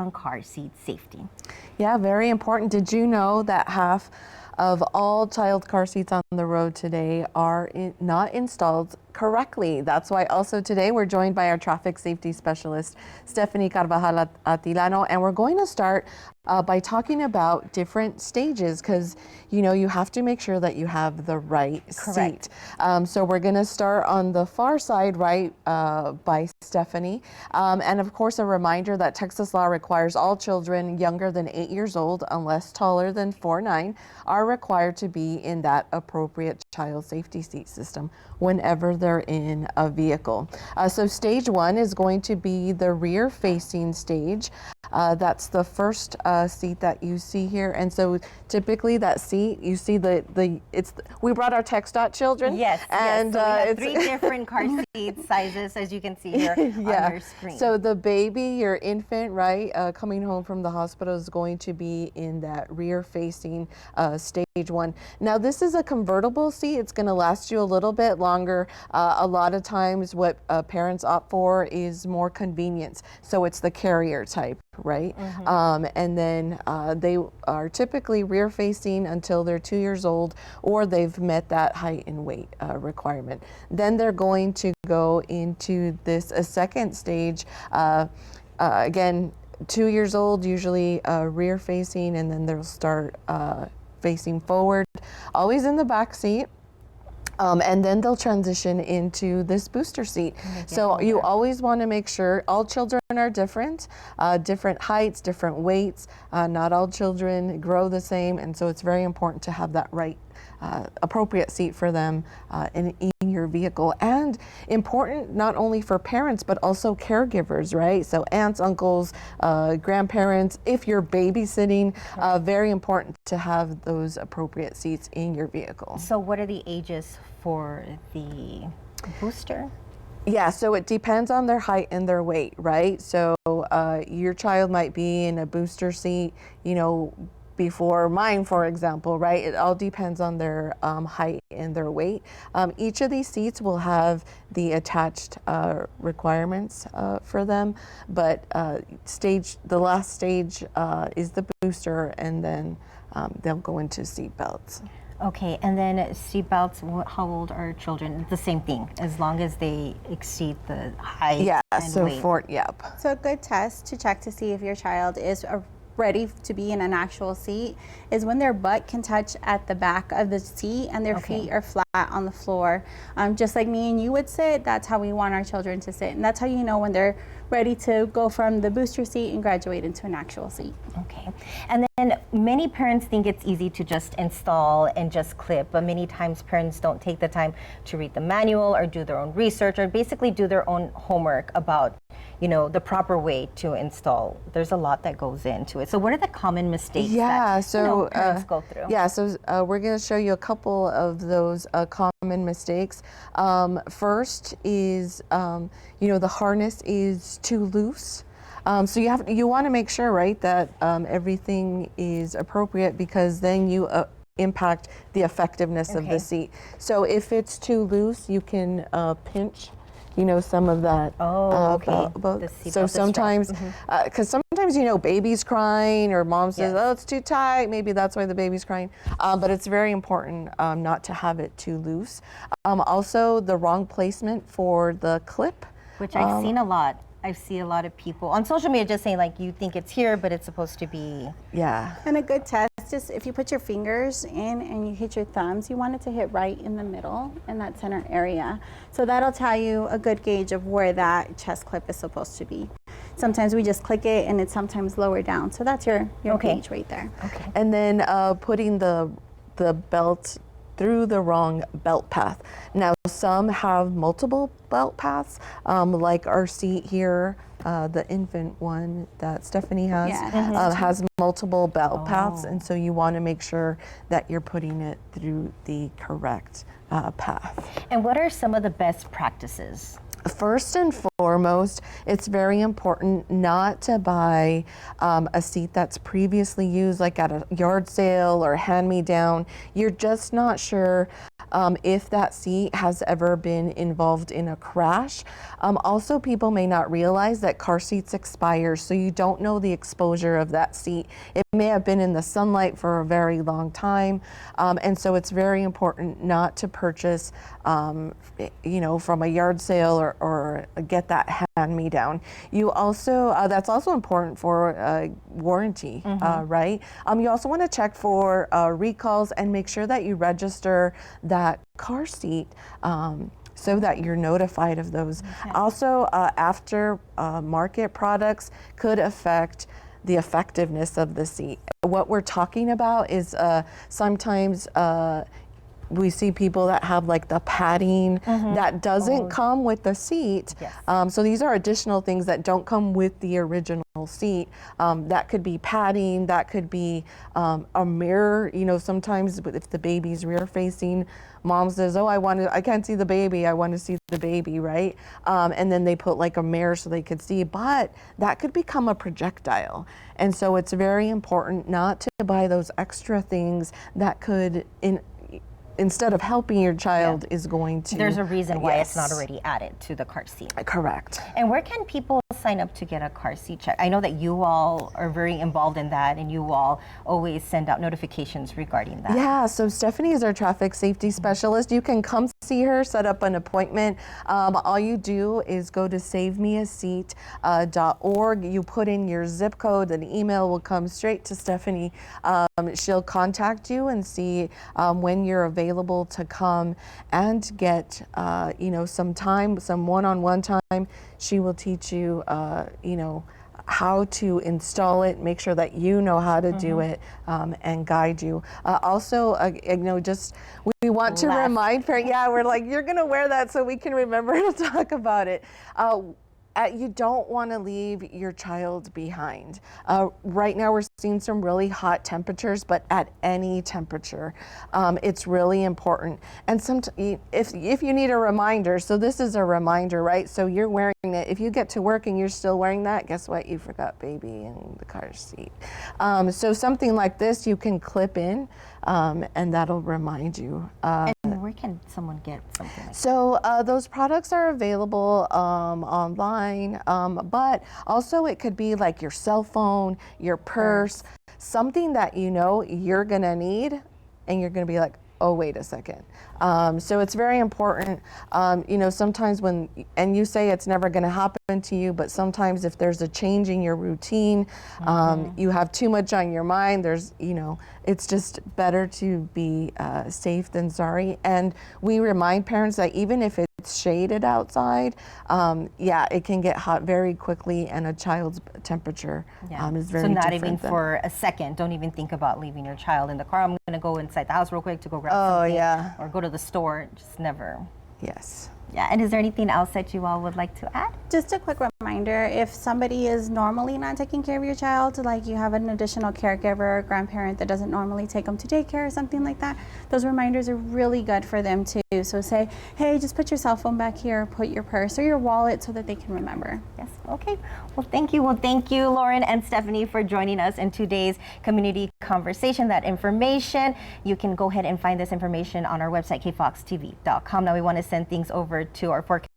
on car seat safety. Yeah, very important. Did you know that half of all child car seats on the road today are not installed correctly? That's why also today we're joined by our traffic safety specialist, Stephanie Carvajal Atilano, and we're going to start by talking about different stages, because you know you have to make sure that you have the right seat. So we're going to start on the far side, right, by Stephanie. And of course, a reminder that Texas law requires all children younger than 8 years old, unless taller than 4'9", are required to be in that appropriate child safety seat system whenever they're in a vehicle. So stage 1 is going to be the rear facing stage. That's the first seat that you see here, and so typically that seat, you see we brought our TxDOT children. Yes, and so we have 3 different car seat sizes, as you can see here on your screen. So the baby, your infant, right, coming home from the hospital is going to be in that rear facing stage 1. Now this is a convertible seat. It's going to last you a little bit longer. A lot of times what parents opt for is more convenience. So it's the carrier type, right? And then they are typically rear facing until they're 2 years old, or they've met that height and weight requirement. Then they're going to go into this second stage, again, 2 years old, usually rear facing, and then they'll start facing forward, always in the back seat. And then they'll transition into this booster seat. So you always want to make sure all children are different, different heights, different weights. Not all children grow the same, and so it's very important to have that right appropriate seat for them in your vehicle. And important not only for parents but also caregivers, right? So aunts, uncles, grandparents, if you're babysitting, very important to have those appropriate seats in your vehicle. So what are the ages for the booster? Yeah, so it depends on their height and their weight, right? So your child might be in a booster seat, you know, before mine, for example, right? It all depends on their height and their weight. Each of these seats will have the attached requirements for them, but the last stage is the booster, and then they'll go into seat belts. Okay, and then seat belts, how old are children? The same thing, as long as they exceed the height and weight. So a good test to check to see if your child is ready to be in an actual seat is when their butt can touch at the back of the seat and their feet are flat on the floor. Just like me and you would sit, that's how we want our children to sit. And that's how you know when they're ready to go from the booster seat and graduate into an actual seat. Okay. And then many parents think it's easy to just install and just clip, but many times parents don't take the time to read the manual or do their own research or basically do their own homework about, you know, the proper way to install. There's a lot that goes into it. So what are the common mistakes that parents go through? Yeah, so we're going to show you a couple of those common mistakes. First is, you know, the harness is too loose. So you want to make sure, right, that everything is appropriate, because then you impact the effectiveness of the seat. So if it's too loose, you can pinch, you know, some of that. So sometimes, because sometimes, you know, baby's crying or mom says, oh, it's too tight. Maybe that's why the baby's crying. But it's very important not to have it too loose. Also, the wrong placement for the clip. Which I've seen a lot. I see a lot of people on social media just saying, like, you think it's here, but it's supposed to be. Yeah. And a good test is if you put your fingers in and you hit your thumbs, you want it to hit right in the middle in that center area. So that'll tell you a good gauge of where that chest clip is supposed to be. Sometimes we just click it and it's sometimes lower down. So that's your gauge right there. Okay. And then putting the belt through the wrong belt path. Now, some have multiple belt paths, like our seat here, the infant one that Stephanie has, has multiple belt paths, and so you want to make sure that you're putting it through the correct path. And what are some of the best practices? First and foremost, it's very important not to buy a seat that's previously used, like at a yard sale or hand-me-down. You're just not sure if that seat has ever been involved in a crash. Also, people may not realize that car seats expire, so you don't know the exposure of that seat. It may have been in the sunlight for a very long time, and so it's very important not to purchase, from a yard sale or get that hand-me-down. You also, that's also important for warranty, right? You also want to check for recalls and make sure that you register that car seat so that you're notified of those. Okay. Also, after market products could affect the effectiveness of the seat. What we're talking about is sometimes we see people that have like the padding that doesn't come with the seat. Yes. So these are additional things that don't come with the original seat. That could be padding, that could be a mirror. Sometimes if the baby's rear facing, mom says, oh, I can't see the baby, I want to see the baby, right? And then they put like a mirror so they could see, but that could become a projectile. And so it's very important not to buy those extra things that could, instead of helping your child, is going to... There's a reason why it's not already added to the car seat. Correct. And where can people sign up to get a car seat check? I know that you all are very involved in that, and you all always send out notifications regarding that. Yeah, so Stephanie is our traffic safety specialist. You can come see her, set up an appointment. All you do is go to savemeaseat.org. You put in your zip code, an email will come straight to Stephanie. She'll contact you and see when you're available to come and get some time, some one-on-one time. She will teach you how to install it, make sure that you know how to do it, and guide you. Also, we want to remind parents, we're like, you're gonna wear that so we can remember to talk about it. You don't want to leave your child behind. Right now we're seeing some really hot temperatures, but at any temperature, it's really important. And if you need a reminder, so this is a reminder, right? So you're wearing it. If you get to work and you're still wearing that, guess what? You forgot baby in the car seat. So something like this you can clip in, and that'll remind you. And where can someone get something like that? So those products are available online, but also it could be like your cell phone, your purse, something that you're gonna need, and you're gonna be like, oh, wait a second. So it's very important, sometimes and you say it's never gonna happen to you, but sometimes if there's a change in your routine, you have too much on your mind, it's just better to be safe than sorry. And we remind parents that even if it's shaded outside, it can get hot very quickly, and a child's temperature is very different. So not even for a second, don't even think about leaving your child in the car. I'm gonna go inside the house real quick to go grab something, or go to the store, just never. Yes. Yeah, and is there anything else that you all would like to add? Just a quick reminder, if somebody is normally not taking care of your child, like you have an additional caregiver or grandparent that doesn't normally take them to daycare or something like that, those reminders are really good for them too. So say, hey, just put your cell phone back here, put your purse or your wallet so that they can remember. Yes, okay. Well, thank you. Lauren and Stephanie, for joining us in today's community conversation. That information, you can go ahead and find this information on our website, KFOX14TV.com. Now we want to send things over to our forecast